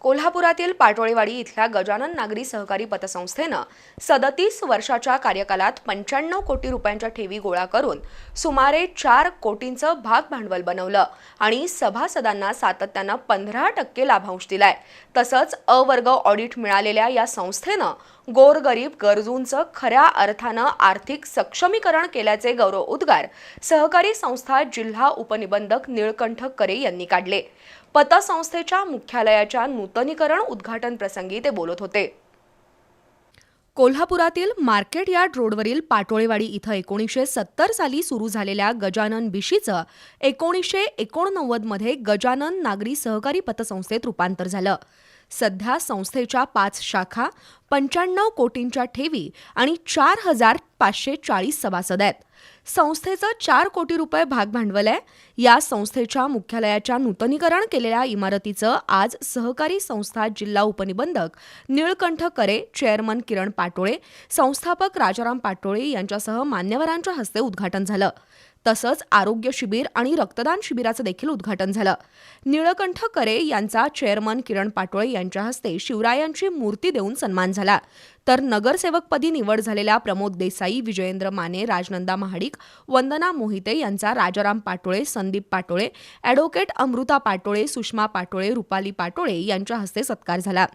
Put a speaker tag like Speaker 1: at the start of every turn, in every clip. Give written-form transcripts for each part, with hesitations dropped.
Speaker 1: कोल्हापुरातील पाटोळेवाडी इथल्या गजानन नागरी सहकारी पतसंस्थेनं 37 वर्षाच्या कार्यकालात 95 कोटी रुपयांच्या ठेवी गोळा करून सुमारे 4 कोटींचं भागभांडवल बनवलं आणि सभासदांना सातत्यानं 15% लाभांश दिलाय। तसंच अ वर्ग ऑडिट मिळालेल्या या संस्थेनं गोरगरीब गरजूंचं खऱ्या अर्थानं आर्थिक सक्षमीकरण केल्याचे गौरव उद्गार सहकारी संस्था जिल्हा उपनिबंधक निळकंठ करे यांनी काढले। पतसंस्थेच्या मुख्यालयाच्या नूतनीकरण उद्घाटन प्रसंगी ते बोलत होते। कोल्हापुरातील मार्केट यार्ड रोडवरील पाटोळेवाडी इथं 1970 साली सुरू झालेल्या गजानन बिशीचं 1989 मध्ये गजानन नागरी सहकारी पतसंस्थेत रूपांतर झालं। सध्या संस्थेच्या 5 शाखा, 95 कोटींच्या ठेवी आणि 4540 सभासद आहेत। संस्थेचं 4 कोटी रुपये भागभांडवल आहे। या संस्थेच्या मुख्यालयाच्या नूतनीकरण केलेल्या इमारतीचं आज सहकारी संस्था जिल्हा उपनिबंधक निळकंठ करे, चेअरमन किरण पाटोळे, संस्थापक राजाराम पाटोळे यांच्यासह मान्यवरांच्या हस्ते उद्घाटन झालं। तसंच आरोग्य शिबिर आणि रक्तदान शिबिराचं देखील उद्घाटन झालं। निळकंठ करे यांचा चेअरमन किरण पाटोळे यांच्या हस्ते शिवरायांची मूर्ती देऊन सन्मान झाला। तर नगरसेवकपदी निवड झालेल्या प्रमोद देसाई, विजयेंद्र माने, राजनंदा महाडिक, वंदना मोहिते यांचा राजाराम पाटोळे, संदीप पाटोळे, ॲडव्होकेट अमृता पाटोळे, सुषमा पाटोळे, रुपाली पाटोळे यांच्या हस्ते सत्कार झाला।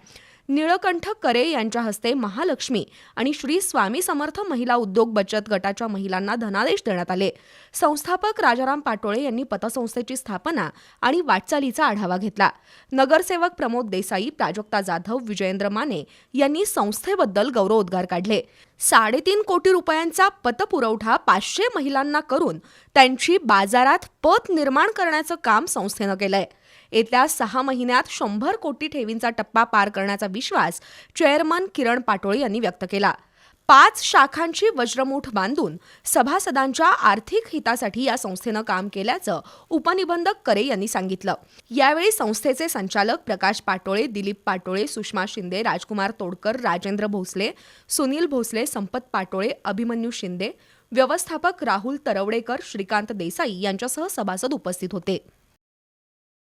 Speaker 1: निळकंठ करे यांच्या हस्ते महालक्ष्मी आणि श्री स्वामी समर्थ महिला उद्योग बचत गटाच्या महिलांना धनादेश देण्यात आले। संस्थापक राजाराम पाटोळे यांनी पतसंस्थेची स्थापना आणि वाटचालीचा आढावा घेतला। नगरसेवक प्रमोद देसाई, प्राजक्ता जाधव, विजयेंद्र माने यांनी संस्थेबद्दल गौरवोद्गार काढले। 3.5 कोटी रुपयांचा पतपुरवठा 500 महिलांना करून त्यांची बाजारात पत निर्माण करण्याचं काम संस्थेनं केलंय। येत्या 6 महिन्यात 100 कोटी ठेवींचा टप्पा पार करण्याचा विश्वास चेअरमन किरण पाटोळे यांनी व्यक्त केला। 5 शाखांची वज्रमूठ बांधून सभासदांच्या आर्थिक हितासाठी या संस्थेनं काम केल्याचं उपनिबंधक करे यांनी सांगितलं। यावेळी संस्थेचे संचालक प्रकाश पाटोळे, दिलीप पाटोळे, सुषमा शिंदे, राजकुमार तोडकर, राजेंद्र भोसले, सुनील भोसले, संपत पाटोळे, अभिमन्यू शिंदे, व्यवस्थापक राहुल तरवडेकर, श्रीकांत देसाई यांच्यासह सभासद उपस्थित होते।